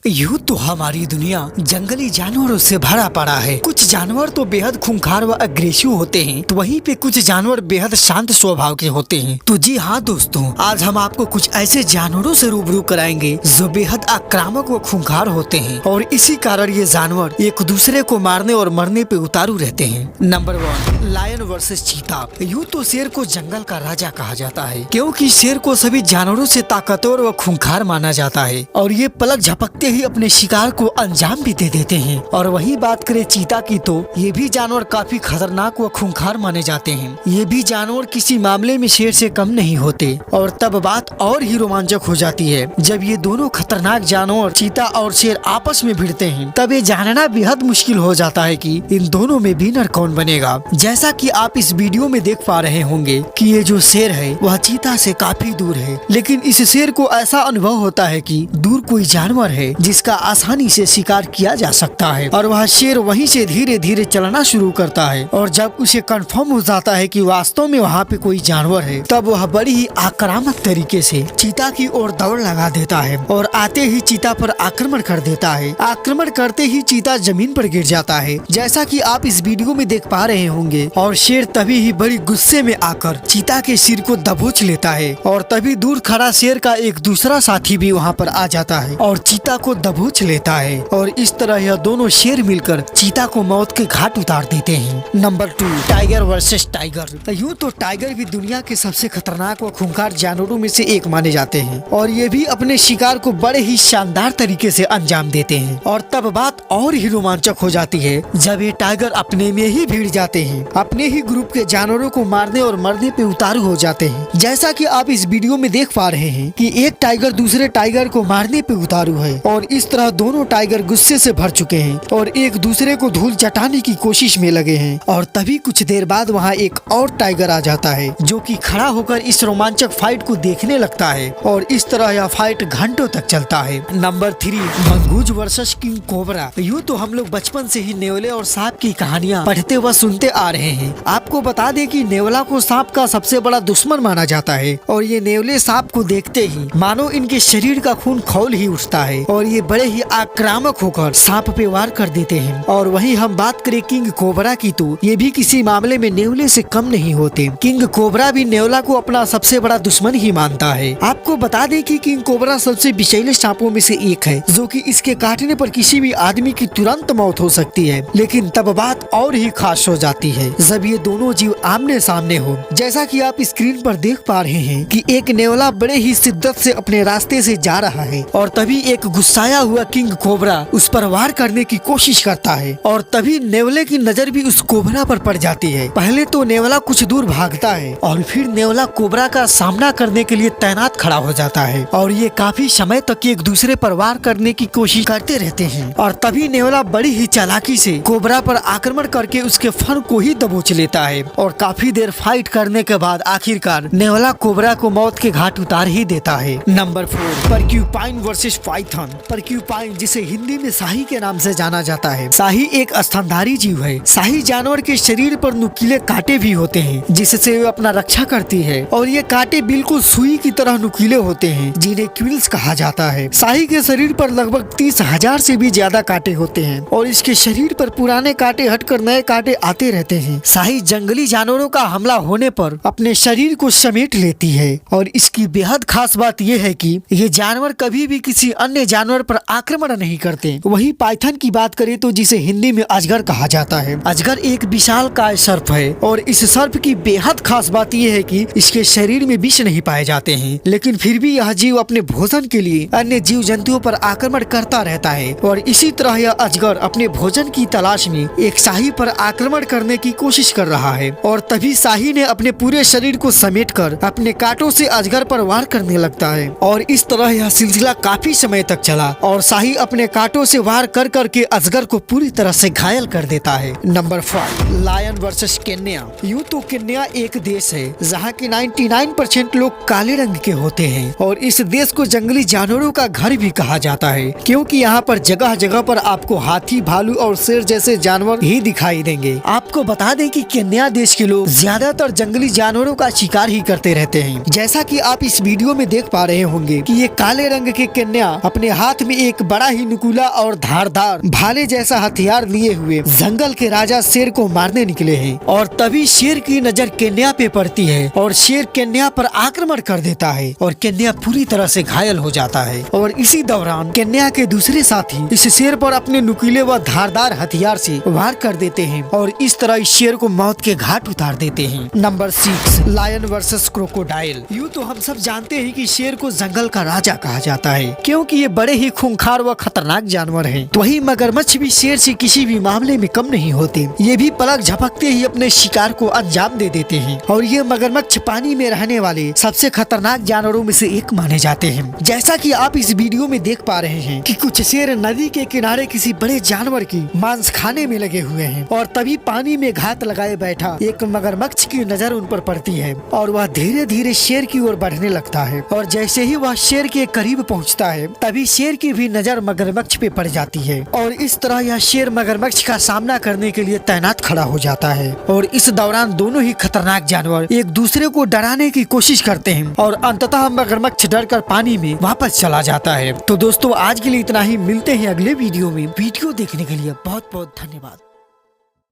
यूं तो हमारी दुनिया जंगली जानवरों से भरा पड़ा है। कुछ जानवर तो बेहद खूंखार व अग्रेसिव होते हैं, तो वहीं पे कुछ जानवर बेहद शांत स्वभाव के होते हैं। तो जी हाँ दोस्तों, आज हम आपको कुछ ऐसे जानवरों से रूबरू कराएंगे जो बेहद आक्रामक व खूंखार होते हैं और इसी कारण ये जानवर एक दूसरे को मारने और मरने पे उतारू रहते हैं। नंबर 1, लायन वर्सेस चीता। यूं तो शेर को जंगल का राजा कहा जाता है, क्योंकि शेर को सभी जानवरों से ताकतवर व खूंखार माना जाता है और ये पलक झपकते ही अपने शिकार को अंजाम भी दे देते हैं। और वही बात करें चीता की, तो ये भी जानवर काफी खतरनाक व खूंखार माने जाते हैं। ये भी जानवर किसी मामले में शेर से कम नहीं होते और तब बात और ही रोमांचक हो जाती है जब ये दोनों खतरनाक जानवर चीता और शेर आपस में भिड़ते हैं। तब ये जानना बेहद मुश्किल हो जाता है कि इन दोनों में विनर कौन बनेगा। जैसा कि आप इस वीडियो में देख पा रहे होंगे कि ये जो शेर है वह चीता से काफी दूर है, लेकिन इस शेर को ऐसा अनुभव होता है कि दूर कोई जानवर है जिसका आसानी से शिकार किया जा सकता है और वह शेर वहीं से धीरे धीरे चलना शुरू करता है। और जब उसे कंफर्म हो जाता है कि वास्तव में वहाँ पे कोई जानवर है, तब वह बड़ी ही आक्रामक तरीके से चीता की ओर दौड़ लगा देता है और आते ही चीता पर आक्रमण कर देता है। आक्रमण करते ही चीता जमीन पर गिर जाता है, जैसा कि आप इस वीडियो में देख पा रहे होंगे। और शेर तभी ही बड़ी गुस्से में आकर चीता के सिर को दबोच लेता है और तभी दूर खड़ा शेर का एक दूसरा साथी भी वहाँ पर आ जाता है और चीता को दबोच लेता है। और इस तरह यह दोनों शेर मिलकर चीता को मौत के घाट उतार देते हैं। Number 2, tiger versus tiger. यूं तो टाइगर भी दुनिया के सबसे खतरनाक व खूंखार जानवरों में से एक माने जाते हैं और ये भी अपने शिकार को बड़े ही शानदार तरीके से अंजाम देते हैं। और तब बात और ही रोमांचक हो जाती है जब ये टाइगर अपने में ही भिड़ जाते हैं, अपने ही ग्रुप के जानवरों को मारने और मरने पे उतारू हो जाते हैं। जैसा कि आप इस वीडियो में देख पा रहे हैं कि एक टाइगर दूसरे टाइगर को मारने पे उतारू है और इस तरह दोनों टाइगर गुस्से से भर चुके हैं और एक दूसरे को धूल चटाने की कोशिश में लगे हैं। और तभी कुछ देर बाद वहाँ एक और टाइगर आ जाता है जो कि खड़ा होकर इस रोमांचक फाइट को देखने लगता है और इस तरह यह फाइट घंटों तक चलता है। Number 3, mongoose versus king cobra. यूँ तो हम लोग बचपन से ही नेवले और सांप की कहानियाँ पढ़ते व सुनते आ रहे हैं। आपको बता दें कि नेवला को सांप का सबसे बड़ा दुश्मन माना जाता है और ये नेवले सांप को देखते ही मानो इनके शरीर का खून खौल ही उठता है और ये बड़े ही आक्रामक होकर सांप पे वार कर देते हैं। और वहीं हम बात करें किंग कोबरा की, तो ये भी किसी मामले में नेवले से कम नहीं होते। किंग कोबरा भी नेवला को अपना सबसे बड़ा दुश्मन ही मानता है। आपको बता दें कि किंग कोबरा सबसे विषैले सांपों में से एक है, जो कि इसके काटने पर किसी भी आदमी की तुरंत मौत हो सकती है। लेकिन तब बात और ही खास हो जाती है जब ये दोनों जीव आमने सामने हो। जैसा कि आप स्क्रीन पर देख पा रहे हैं कि एक नेवला बड़े ही शिद्दत से अपने रास्ते से जा रहा है और तभी एक गुस्साया हुआ किंग कोबरा उस पर वार करने की कोशिश करता है और तभी नेवले की नजर भी उस कोबरा पर पड़ जाती है। पहले तो नेवला कुछ दूर भागता है और फिर नेवला कोबरा का सामना करने के लिए तैनात खड़ा हो जाता है और ये काफी समय तक एक दूसरे पर वार करने की कोशिश करते रहते हैं। और तभी नेवला बड़ी ही चालाकी से कोबरा पर आक्रमण करके उसके फन को ही दबोच लेता है और काफी देर फाइट करने के बाद आखिरकार नेवला कोबरा को मौत के घाट उतार ही देता है। Number 4, porcupine versus python. Porcupine, जिसे हिंदी में शाही के नाम से जाना जाता है। शाही एक स्तनधारी जीव है। शाही जानवर के शरीर पर नुकीले कांटे भी होते हैं जिससे वे अपना रक्षा करती है और ये कांटे बिल्कुल सुई की तरह नुकीले होते हैं जिन्हें क्विल्स कहा जाता है। शाही के शरीर पर लगभग 30,000 से भी ज्यादा कांटे होते हैं और इसके शरीर पर पुराने कांटे हटकर नए कांटे आते रहते हैं। शाही जंगली जानवरों का हमला होने पर अपने शरीर को समेट लेती है और इसकी बेहद खास बात यह है कि ये जानवर कभी भी किसी अन्य जानवर पर आक्रमण नहीं करते। वही पाइथन की बात करें तो जिसे हिंदी में अजगर कहा जाता है। अजगर एक विशालकाय सर्प है और इस सर्प की बेहद खास बात यह है कि इसके शरीर में विष नहीं पाए जाते हैं, लेकिन फिर भी यह जीव अपने भोजन के लिए अन्य जीव जंतुओं पर आक्रमण करता रहता है। और इसी तरह यह अजगर अपने भोजन की तलाश में एक शाही पर आक्रमण करने की कोशिश कर रहा है और तभी शाही ने अपने पूरे शरीर को समेटकर अपने कांटों से अजगर पर वार करने लगता है और इस तरह यह सिलसिला काफी समय तक चला और शाही अपने कांटों से वार कर करके अजगर को पूरी तरह से घायल कर देता है। Number 5, lion versus Kenya. यूं तो केन्या एक देश है जहां के 99% लोग काले रंग के होते हैं और इस देश को जंगली जानवरों का घर जंगल भी कहा जाता है, क्योंकि यहाँ पर जगह जगह पर आपको हाथी, भालू और शेर जैसे जानवर ही दिखाई देंगे। आपको बता दें कि केन्या देश के लोग ज्यादातर जंगली जानवरों का शिकार ही करते रहते हैं। जैसा कि आप इस वीडियो में देख पा रहे होंगे कि ये काले रंग के केन्या अपने हाथ में एक बड़ा ही नुकीला और धारदार भाले जैसा हथियार लिए हुए जंगल के राजा शेर को मारने निकले हैं। और तभी शेर की नजर केन्या पे पड़ती है और शेर केन्या पर आक्रमण कर देता है और केन्या पूरी तरह से घायल हो जाता है। और इसी दौरान केन्या के दूसरे साथी इस शेर पर अपने नुकीले व धारदार हथियार से वार कर देते हैं और इस तरह इस शेर को मौत के घाट उतार देते हैं। Number 6, lion versus crocodile. यूँ तो हम सब जानते हैं कि शेर को जंगल का राजा कहा जाता है, क्योंकि ये बड़े ही खूंखार व खतरनाक जानवर हैं। तो वही मगरमच्छ भी शेर से किसी भी मामले में कम नहीं होते। ये भी पलक झपकते ही अपने शिकार को अंजाम दे देते हैं और ये मगरमच्छ पानी में रहने वाले सबसे खतरनाक जानवरों में से एक माने जाते हैं। जैसा कि आप इस वीडियो में देख पा रहे हैं कि कुछ शेर नदी के किनारे किसी बड़े जानवर की मांस खाने में लगे हुए हैं और तभी पानी में घात लगाए बैठा एक मगरमच्छ की नजर उन पर पड़ती है और वह धीरे धीरे शेर की ओर बढ़ने लगता है। और जैसे ही वह शेर के करीब पहुंचता है तभी शेर की भी नजर मगरमच्छ पे पड़ जाती है और इस तरह यह शेर मगरमच्छ का सामना करने के लिए तैनात खड़ा हो जाता है। और इस दौरान दोनों ही खतरनाक जानवर एक दूसरे को डराने की कोशिश करते हैं और अंततः मगरमच्छ डरकर पानी में वापस चला जाता है। तो दोस्तों आज के लिए इतना ही, मिलते हैं अगले वीडियो में। वीडियो देखने के लिए बहुत बहुत धन्यवाद।